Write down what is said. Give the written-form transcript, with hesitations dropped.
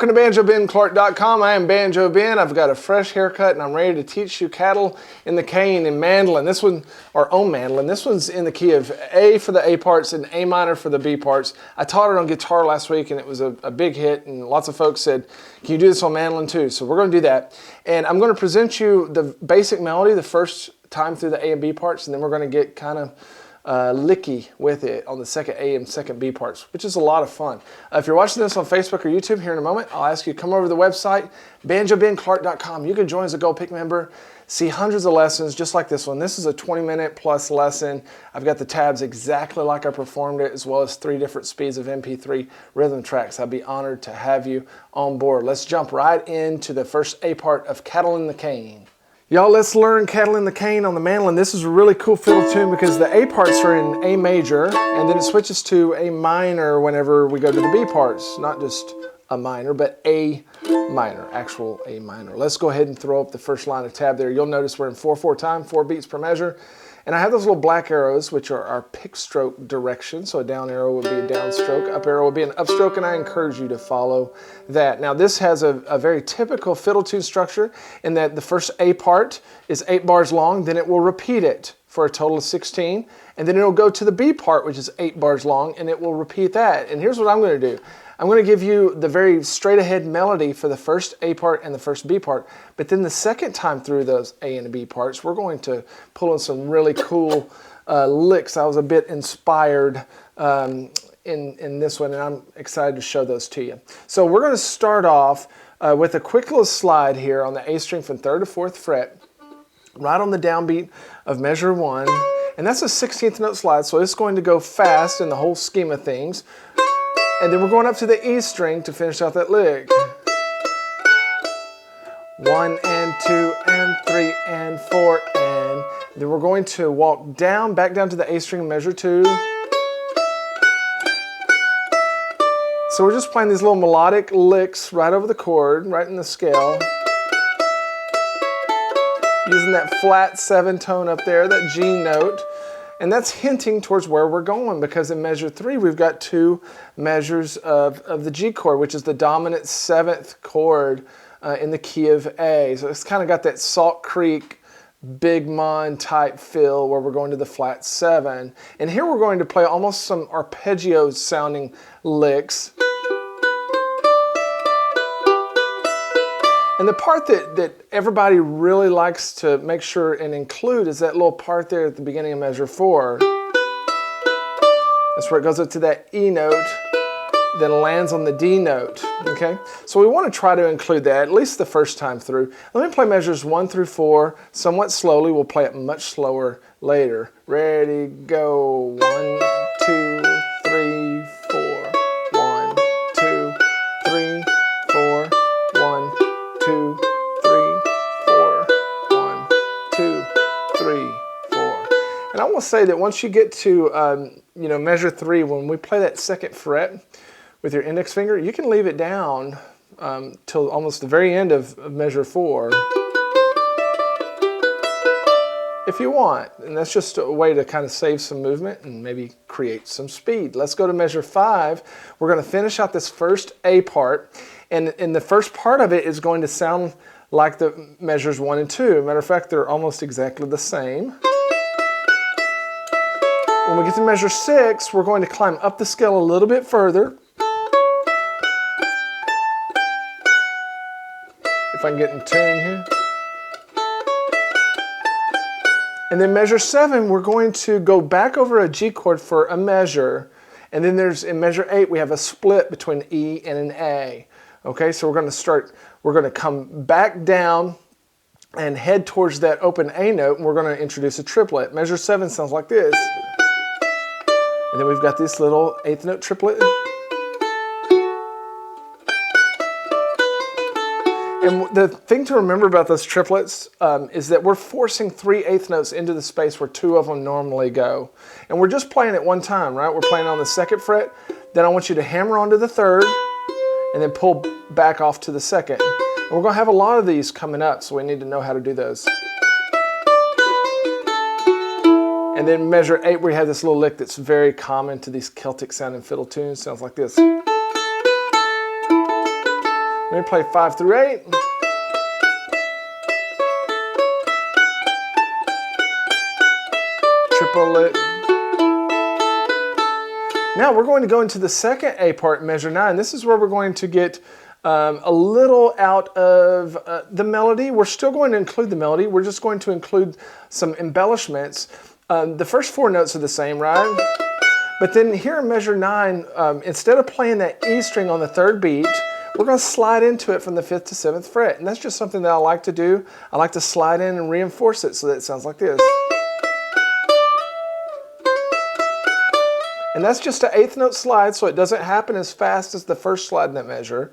Welcome to BanjoBenClark.com. I am Banjo Ben. I've got a fresh haircut and I'm ready to teach you Cattle in the Cane in Mandolin. This one, or on Mandolin, this one's in the key of A for the A parts and A minor for the B parts. I taught it on guitar last week and it was a big hit, and lots of folks said, can you do this on mandolin too? So we're going to do that. And I'm going to present you the basic melody the first time through the A and B parts, and then we're going to get kind of licky with it on the second A and second B parts, which is a lot of fun. If you're watching this on Facebook or YouTube here in a moment, I'll ask you to come over to the website, BanjoBenClark.com. You can join as a Gold Pick member, see hundreds of lessons just like this one. This is a 20-minute plus lesson. I've got the tabs exactly like I performed it, as well as 3 different speeds of MP3 rhythm tracks. I'd be honored to have you on board. Let's jump right into the first A part of Cattle in the Cane. Y'all, let's learn Cattle in the Cane on the mandolin. This is a really cool fiddle tune because the A parts are in A major, and then it switches to A minor whenever we go to the B parts. Not just a minor, but A minor, actual A minor. Let's go ahead and throw up the first line of tab there. You'll notice we're in 4/4 time, 4 beats per measure. And I have those little black arrows, which are our pick stroke direction. So a down arrow would be a down stroke, up arrow would be an up stroke, and I encourage you to follow that. Now this has a very typical fiddle tune structure in that the first A part is 8 bars long, then it will repeat it for a total of 16, and then it'll go to the B part, which is 8 bars long, and it will repeat that. And here's what I'm going to do. I'm going to give you the very straight ahead melody for the first A part and the first B part, but then the second time through those A and B parts, we're going to pull in some really cool licks. I was a bit inspired in this one, and I'm excited to show those to you. So we're going to start off with a quick little slide here on the A string from 3rd to 4th fret, right on the downbeat of measure 1, and that's a 16th note slide, so it's going to go fast in the whole scheme of things. And then we're going up to the E string to finish out that lick. 1 and 2 and 3 and 4 and then we're going to walk down, back down to the A string, measure 2. So we're just playing these little melodic licks right over the chord, right in the scale. Using that flat 7 tone up there, that G note. And that's hinting towards where we're going, because in measure 3 we've got 2 measures of the G chord, which is the dominant 7th chord in the key of A. So it's kind of got that Salt Creek, Big Mon type feel where we're going to the flat 7. And here we're going to play almost some arpeggios sounding licks. And the part that everybody really likes to make sure and include is that little part there at the beginning of measure 4. That's where it goes up to that E note, then lands on the D note, okay? So we want to try to include that at least the first time through. Let me play measures 1 through 4 somewhat slowly. We'll play it much slower later. Ready, go. 1, 2, 3, 4. 1, 2, 3, 4. 1, 2, 3, 4. 1, 2, 3, 4. And I will say that once you get to measure 3, when we play that 2nd fret with your index finger, you can leave it down till almost the very end of measure 4 if you want. And that's just a way to kind of save some movement and maybe create some speed. Let's go to measure 5. We're going to finish out this first A part. And in the first part of it is going to sound like the measures 1 and 2. Matter of fact, they're almost exactly the same. When we get to measure 6, we're going to climb up the scale a little bit further. If I can get in tune here. And then measure 7, we're going to go back over a G chord for a measure. And then in measure 8, we have a split between E and an A. Okay, so we're going to come back down and head towards that open A note, and we're going to introduce a triplet. Measure 7 sounds like this. And then we've got this little 8th note triplet. And the thing to remember about those triplets is that we're forcing 3 8th notes into the space where 2 of them normally go. And we're just playing it one time, right? We're playing on the 2nd fret, then I want you to hammer onto the 3rd, and then pull back off to the 2nd. And we're going to have a lot of these coming up, so we need to know how to do those. And then measure 8, we have this little lick that's very common to these Celtic sounding fiddle tunes. Sounds like this. Let me play 5 through 8. Triplet. Now we're going to go into the second A part, measure 9. This is where we're going to get a little out of the melody. We're still going to include the melody. We're just going to include some embellishments. The first 4 notes are the same, right? But then here in measure 9, instead of playing that E string on the 3rd beat, we're going to slide into it from the 5th to 7th fret. And that's just something that I like to do. I like to slide in and reinforce it so that it sounds like this. And that's just an 8th note slide, so it doesn't happen as fast as the first slide in that measure.